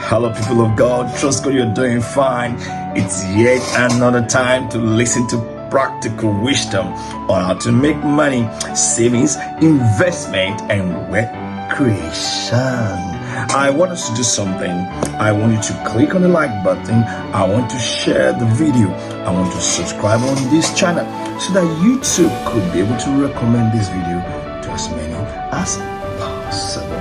Hello, people of God. Trust God you're doing fine. It's yet another time to listen to practical wisdom on how to make money, savings, investment, and wealth creation. I want us to do something. I want you to click on the like button. I want to share the video. I want to subscribe on this channel so that YouTube could be able to recommend this video to as many as possible.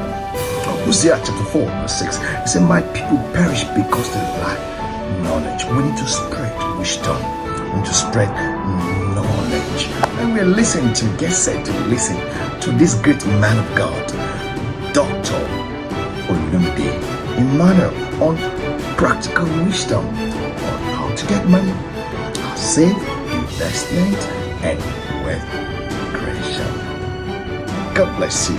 Hosea chapter 4 verse 6. It said, my people perish because they lack knowledge. We need to spread wisdom. We need to spread knowledge. And we're listening to, get set to listen to this great man of God, Dr. Olumide, Emmanuel, on practical wisdom on how to get money, save, investment, and wealth creation. God bless you.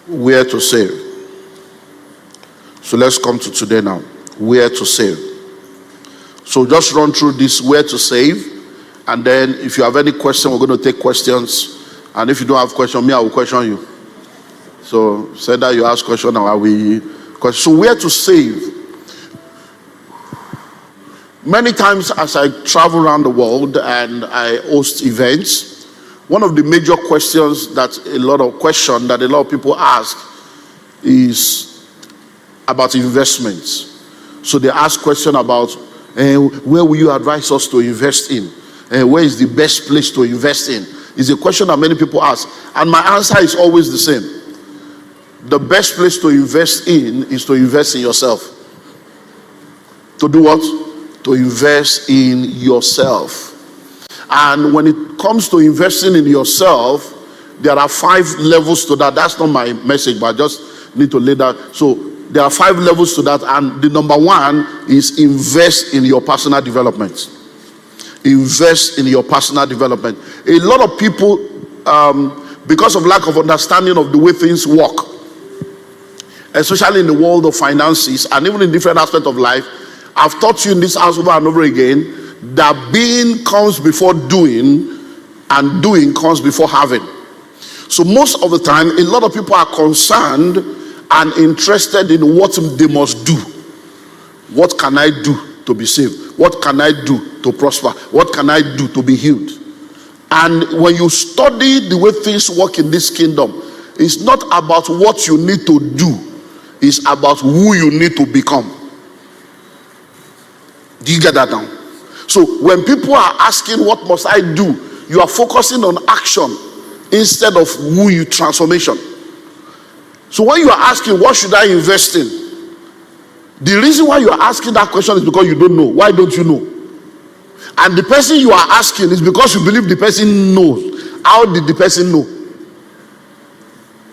Where to save. So let's come to today now. Where to save. So just run through this where to save, and then if you have any question, we're going to take questions. And if you don't have question, me, I will question you. So say that you ask question now, I will question. So where to save. Many times as I travel around the world and I host events, one of the major questions that a lot of people ask is about investments. So they ask question about where will you advise us to invest in? Where is the best place to invest in? Is a question that many people ask. And my answer is always the same. The best place to invest in is to invest in yourself. To do what? To invest in yourself. And when it comes to investing in yourself, there are 5 levels to that. That's not my message, but I just need to lay that. So there are 5 levels to that. And the number 1 is invest in your personal development. Invest in your personal development. A lot of people, because of lack of understanding of the way things work, especially in the world of finances and even in different aspects of life, I've taught you in this house over and over again that being comes before doing and doing comes before having. So most of the time, a lot of people are concerned and interested in what they must do. What can I do to be saved? What can I do to prosper? What can I do to be healed? And when you study the way things work in this kingdom, it's not about what you need to do. It's about who you need to become. Do you get that now? So when people are asking what must I do, you are focusing on action instead of who you transformation. So when you are asking what should I invest in, the reason why you are asking that question is because you don't know. Why don't you know? And the person you are asking is because you believe the person knows. How did the person know?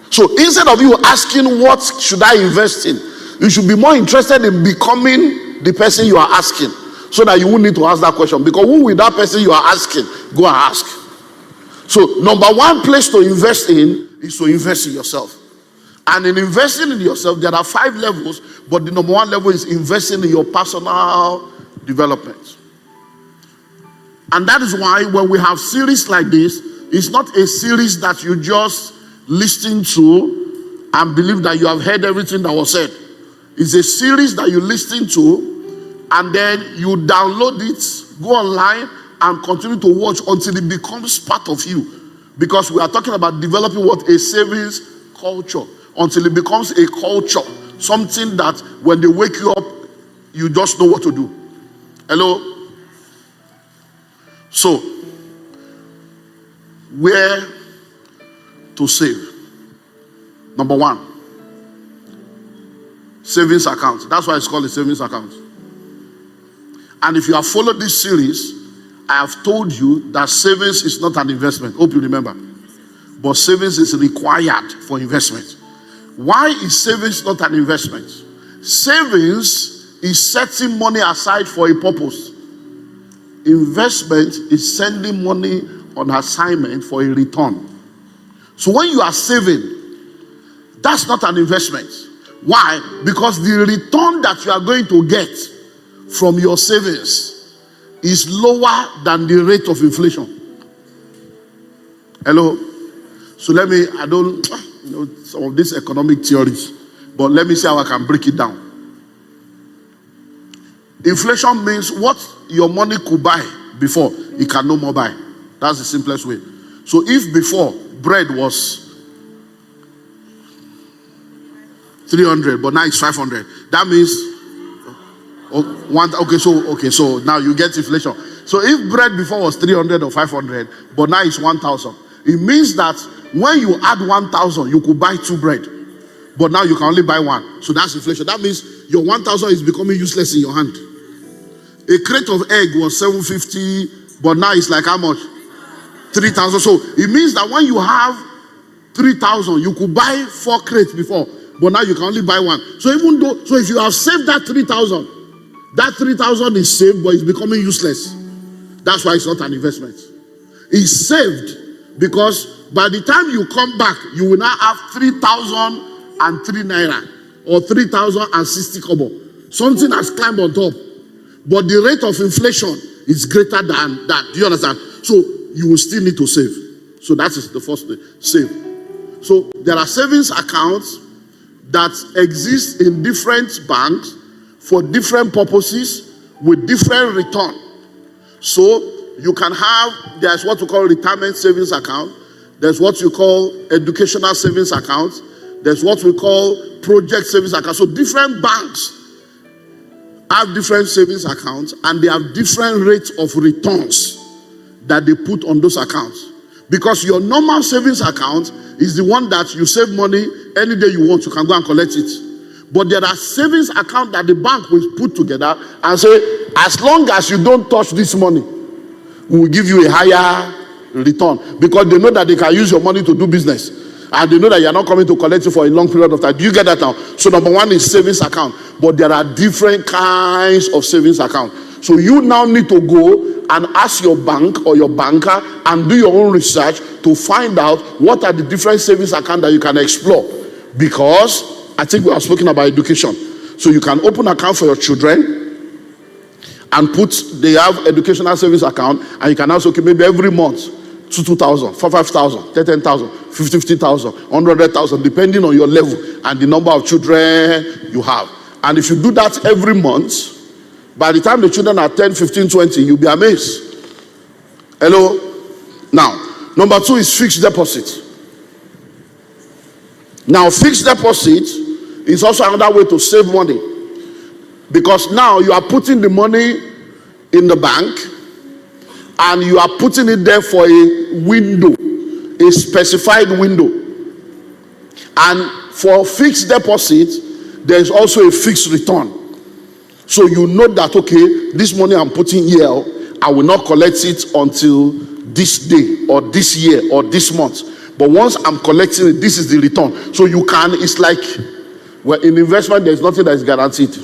So instead of you asking what should I invest in, you should be more interested in becoming the person you are asking, so that you won't need to ask that question. Because who will that person you are asking go and ask? So number 1 place to invest in is to invest in yourself. And in investing in yourself, there are 5 levels, but the number 1 level is investing in your personal development. And that is why when we have series like this, it's not a series that you just listen to and believe that you have heard everything that was said. It's a series that you listen to and then you download it, go online and continue to watch until it becomes part of you. Because we are talking about developing what? A savings culture. Until it becomes a culture. Something that when they wake you up, you just know what to do. Hello? So, where to save? Number 1, savings account. That's why it's called a savings account. And if you have followed this series, I have told you that savings is not an investment. Hope you remember. But savings is required for investment. Why is savings not an investment? Savings is setting money aside for a purpose. Investment is sending money on assignment for a return. So when you are saving, that's not an investment. Why? Because the return that you are going to get from your savings is lower than the rate of inflation. Hello? So I don't, some of these economic theories, But let me see how I can break it down. Inflation means what your money could buy before, it can no more buy. That's the simplest way. So if before bread was 300, but now it's 500, that means so now you get inflation. So if bread before was 300 or 500, but now it's 1,000, it means that when you add 1,000, you could buy 2 bread, but now you can only buy 1. So that's inflation. That means your 1,000 is becoming useless in your hand. A crate of egg was 750, but now it's like how much? 3,000. So it means that when you have 3,000, you could buy 4 crates before, but now you can only buy 1. So if you have saved that 3,000, that 3,000 is saved, but it's becoming useless. That's why it's not an investment. It's saved because by the time you come back, you will now have 3,003 naira or 3,060 kobo. Something has climbed on top, but the rate of inflation is greater than that. Do you understand? So you will still need to save. So that is the first thing, save. So there are savings accounts that exist in different banks for different purposes with different return. So you can have, there's what we call retirement savings account, there's what you call educational savings account, there's what we call project savings account. So different banks have different savings accounts and they have different rates of returns that they put on those accounts. Because your normal savings account is the one that you save money any day you want, you can go and collect it. But there are savings accounts that the bank will put together and say, as long as you don't touch this money, we will give you a higher return. Because they know that they can use your money to do business. And they know that you're not coming to collect it for a long period of time. Do you get that now? So number one is savings account. But there are different kinds of savings account. So you now need to go and ask your bank or your banker and do your own research to find out what are the different savings accounts that you can explore. Because I think we are speaking about education. So you can open an account for your children and they have educational savings account, and you can also, okay, maybe every month, 2,000, 5,000, 10,000, 50,000, 100,000, depending on your level and the number of children you have. And if you do that every month, by the time the children are 10, 15, 20, you'll be amazed. Hello? Now, number 2 is fixed deposit. Now, fixed deposit is also another way to save money. Because now you are putting the money in the bank and you are putting it there for a window, a specified window. And for fixed deposit, there is also a fixed return. So you know that, okay, this money I'm putting here, I will not collect it until this day or this year or this month. But once I'm collecting it, this is the return. So you can, it's like, well, in investment, there's nothing that is guaranteed.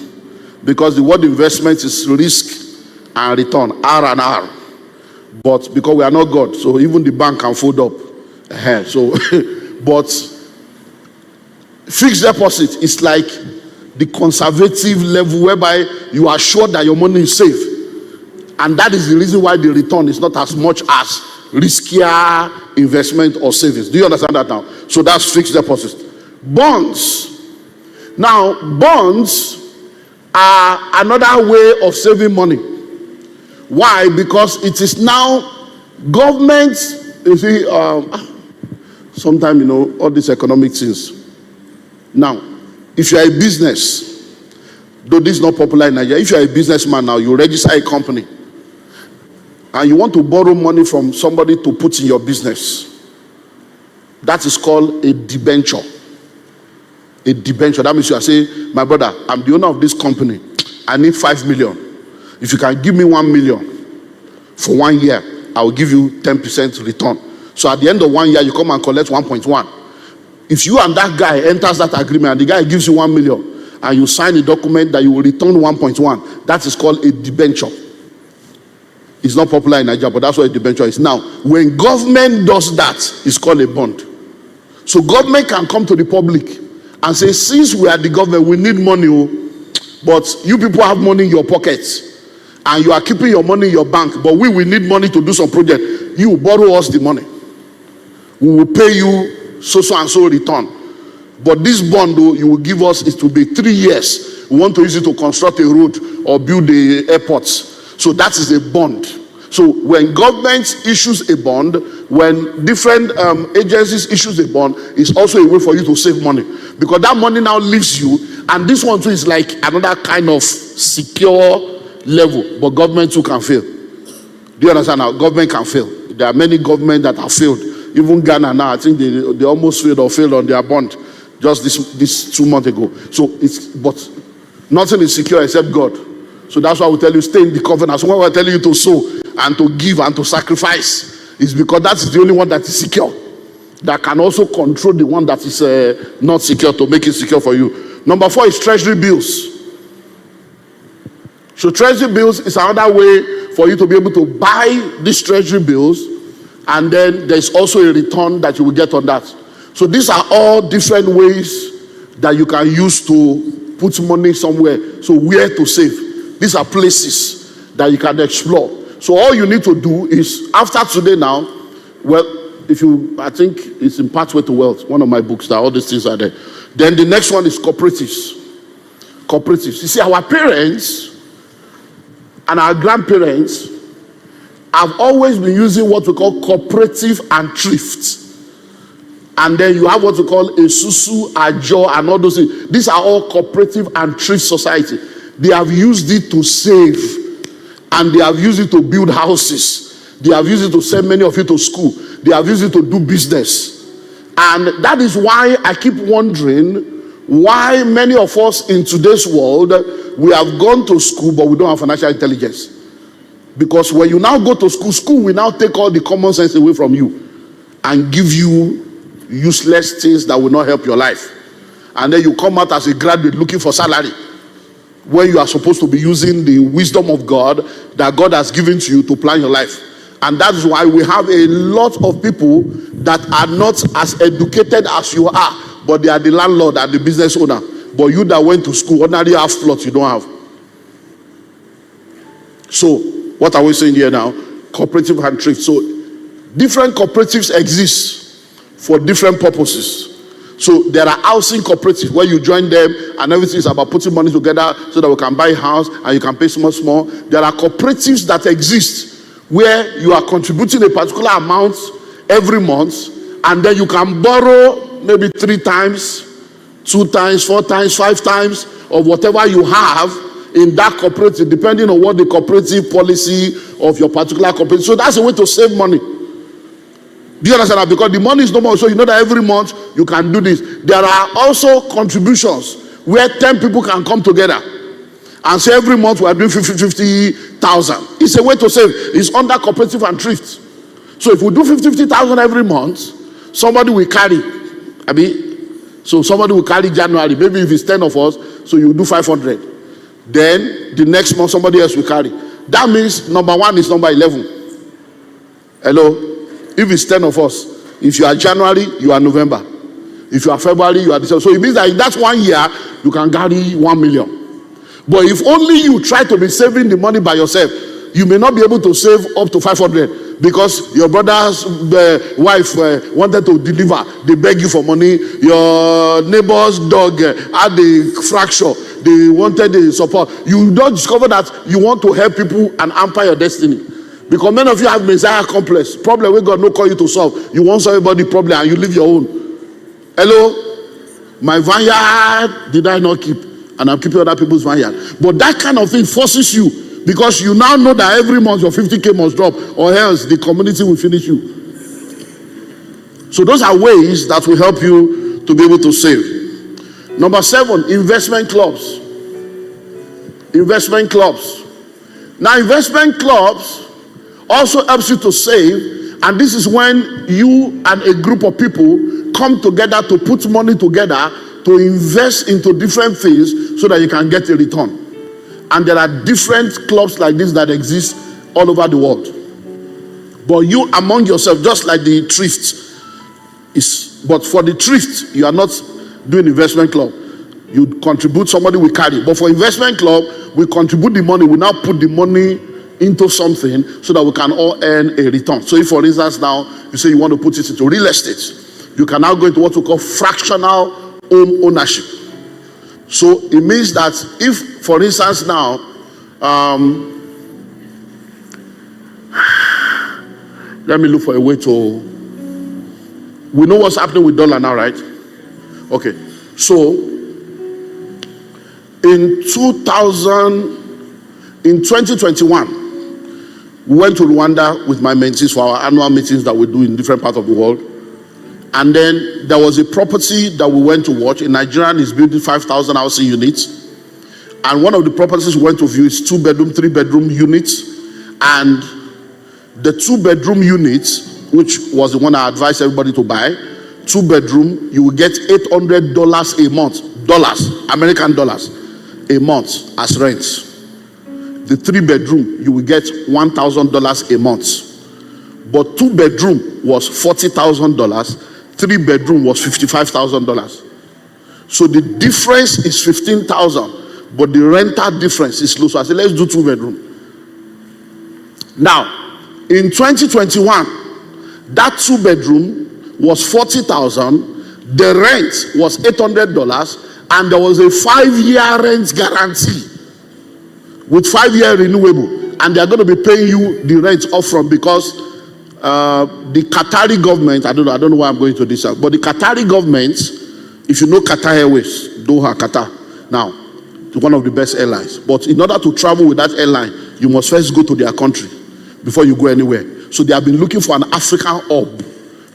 Because the word investment is risk and return, R and R. But because we are not God, so even the bank can fold up. So, but fixed deposit is like the conservative level whereby you are sure that your money is safe. And that is the reason why the return is not as much as riskier investment or savings. Do you understand that now? So that's fixed deposit. Bonds. Now, bonds are another way of saving money. Why? Because it is now government, you see, sometimes, you know, all these economic things. Now, if you are a business, though this is not popular in Nigeria, if you are a businessman now, you register a company, and you want to borrow money from somebody to put in your business, that is called a debenture. A debenture. That means you are saying, my brother, I'm the owner of this company. I need 5 million. If you can give me 1 million for 1 year, I will give you 10% return. So at the end of 1 year, you come and collect 1.1. If you and that guy enters that agreement and the guy gives you 1 million and you sign a document that you will return 1.1, that is called a debenture. It's not popular in Nigeria, but that's what a debenture is. Now, when government does that, it's called a bond. So government can come to the public and say, since we are the government, we need money, but you people have money in your pockets and you are keeping your money in your bank, but we need money to do some project. You borrow us the money. We will pay you so and so return. But this bond, though, you will give us, is to be 3 years. We want to use it to construct a road or build the airports. So that is a bond. So when government issues a bond, when different agencies issues a bond, it's also a way for you to save money. Because that money now leaves you, and this one too is like another kind of secure level. But government too can fail. Do you understand now? Government can fail. There are many governments that have failed. Even Ghana now, I think they almost failed or failed on their bond just this 2 months ago. So but nothing is secure except God. So that's why we tell you, stay in the covenant. So when we're telling you to sow and to give and to sacrifice, it's because that is the only one that is secure, that can also control the one that is not secure, to make it secure for you. Number 4 is treasury bills. So treasury bills is another way for you to be able to buy these treasury bills, and then there's also a return that you will get on that. So these are all different ways that you can use to put money somewhere. So where to save? These are places that you can explore. So all you need to do is, after today now, well, I think it's in Pathway to Wealth, one of my books, that all these things are there. Then the next one is cooperatives. Cooperatives. You see, our parents and our grandparents have always been using what we call cooperative and thrift. And then you have what we call a susu, ajo, and all those things. These are all cooperative and thrift society. They have used it to save, and they have used it to build houses. They have used it to send many of you to school. They have used it to do business. And that is why I keep wondering why many of us in today's world, we have gone to school, but we don't have financial intelligence. Because when you now go to school will now take all the common sense away from you and give you useless things that will not help your life. And then you come out as a graduate looking for salary, when you are supposed to be using the wisdom of God that God has given to you to plan your life. And that's why we have a lot of people that are not as educated as you are, but they are the landlord and the business owner. But you that went to school, ordinarily have plots you don't have. So what are we saying here now? Cooperative and thrift. So different cooperatives exist for different purposes. So there are housing cooperatives where you join them and everything is about putting money together so that we can buy a house and you can pay small. There are cooperatives that exist where you are contributing a particular amount every month, and then you can borrow maybe 3 times, 2 times, 4 times, 5 times of whatever you have in that cooperative, depending on what the cooperative policy of your particular cooperative. So that's a way to save money. Do you understand that? Because the money is no more, so you know that every month you can do this. There are also contributions where 10 people can come together and say every month we are doing 50,000. It's a way to save. It's under cooperative and thrift. So if we do 50,000 every month, somebody will carry. So somebody will carry January. Maybe if it's 10 of us, so you do 500. Then the next month somebody else will carry. That means number 1 is number 11. Hello? If it's 10 of us, if you are January, you are November. If you are February, you are December. So it means that in that 1 year, you can carry 1 million. But if only you try to be saving the money by yourself, you may not be able to save up to 500 because your brother's wife wanted to deliver. They beg you for money. Your neighbor's dog had a fracture. They wanted the support. You don't discover that you want to help people and hamper your destiny. Because many of you have Messiah complex. Problem where God no call you to solve. You want solve everybody's problem and you leave your own. Hello? My vineyard did I not keep? And I'm keeping other people's vineyard. But that kind of thing forces you, because you now know that every month your 50K must drop, or else the community will finish you. So those are ways that will help you to be able to save. Number 7, investment clubs. Investment clubs. Now, investment clubs also helps you to save, and this is when you and a group of people come together to put money together to invest into different things so that you can get a return. And there are different clubs like this that exist all over the world. But you among yourself, just like the thrift is, but for the thrift, you are not doing investment club. You contribute, somebody will carry. But for investment club, we contribute the money, we now put the money into something so that we can all earn a return. So if, for instance, now you say you want to put it into real estate, you can now go into what we call fractional own ownership. So it means that if, for instance, now, let me look for a way to, we know what's happening with dollar now, right? Okay, so in 2021, we went to Rwanda with my mentees for our annual meetings that we do in different parts of the world. And then there was a property that we went to watch. A Nigerian is building 5,000 housing units. And one of the properties we went to view is 2-bedroom, 3-bedroom units. And the 2-bedroom units, which was the one I advised everybody to buy, 2-bedroom, you will get $800 a month, American dollars, a month as rent. The 3-bedroom, you will get $1,000 a month. But 2-bedroom was $40,000, 3-bedroom was $55,000. So the difference is $15,000, but the rental difference is low. So I said, let's do 2-bedroom. Now, in 2021, that 2-bedroom was $40,000, the rent was $800, and there was a 5-year rent guarantee with 5-year renewable, and they are going to be paying you the rent upfront because the Qatari government, I don't know why I'm going to this, but the Qatari government, if you know Qatar Airways, Doha, Qatar, now, it's one of the best airlines. But in order to travel with that airline, you must first go to their country before you go anywhere. So they have been looking for an African hub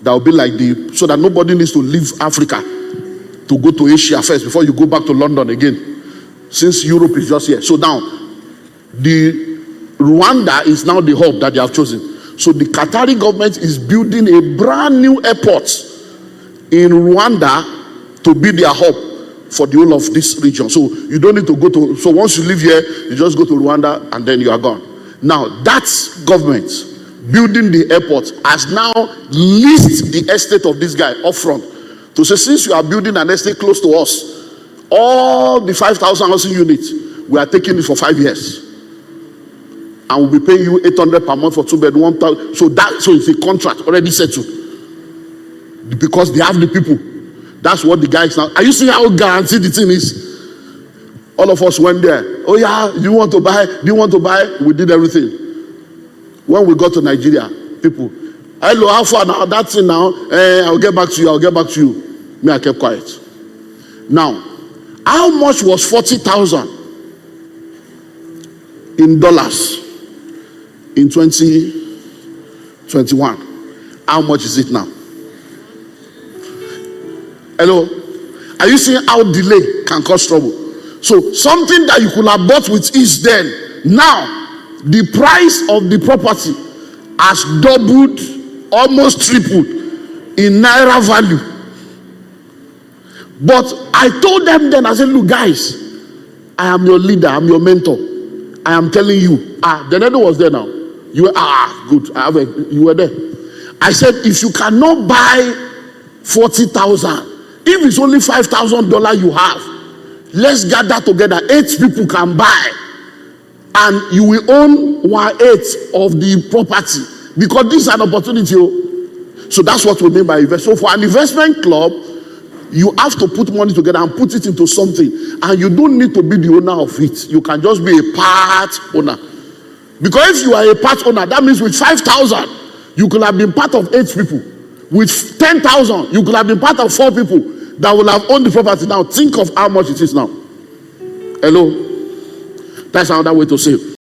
that will be like so that nobody needs to leave Africa to go to Asia first before you go back to London again, since Europe is just here. So now, the Rwanda is now the hub that they have chosen. So the Qatari government is building a brand new airport in Rwanda to be their hub for the whole of this region. So you don't need to go to, so once you live here, you just go to Rwanda and then you are gone. Now that government building the airport has now leased the estate of this guy up front to say, since you are building an estate close to us, all the 5,000 housing units, we are taking it for 5 years. And we'll be paying you $800 per month for 2-bedroom, 1,000. So it's a contract already settled. Because they have the people. That's what the guy is now. Are you seeing how guaranteed the thing is? All of us went there. Oh yeah, do you want to buy? Do you want to buy? We did everything. When we got to Nigeria, people, hello, how far now? That's it now. I'll get back to you. I'll get back to you. Me, I kept quiet. Now, how much was 40,000 in dollars in 2021? How much is it now? Hello? Are you seeing how delay can cause trouble? So something that you could have bought with ease then, now the price of the property has doubled, almost tripled in naira value. But I told them then, I said, look guys, I am your leader, I'm your mentor. I am telling you. The nether was there now. You were, good. You were there. I said, if you cannot buy 40,000, if it's only $5,000 you have, let's gather together. 8 people can buy, and you will own 1/8 of the property, because this is an opportunity. So that's what we mean by investment. So for an investment club, you have to put money together and put it into something, and you don't need to be the owner of it. You can just be a part owner. Because if you are a part owner, that means with 5,000, you could have been part of 8 people. With 10,000, you could have been part of 4 people that will have owned the property. Now think of how much it is now. Hello? That's another way to save.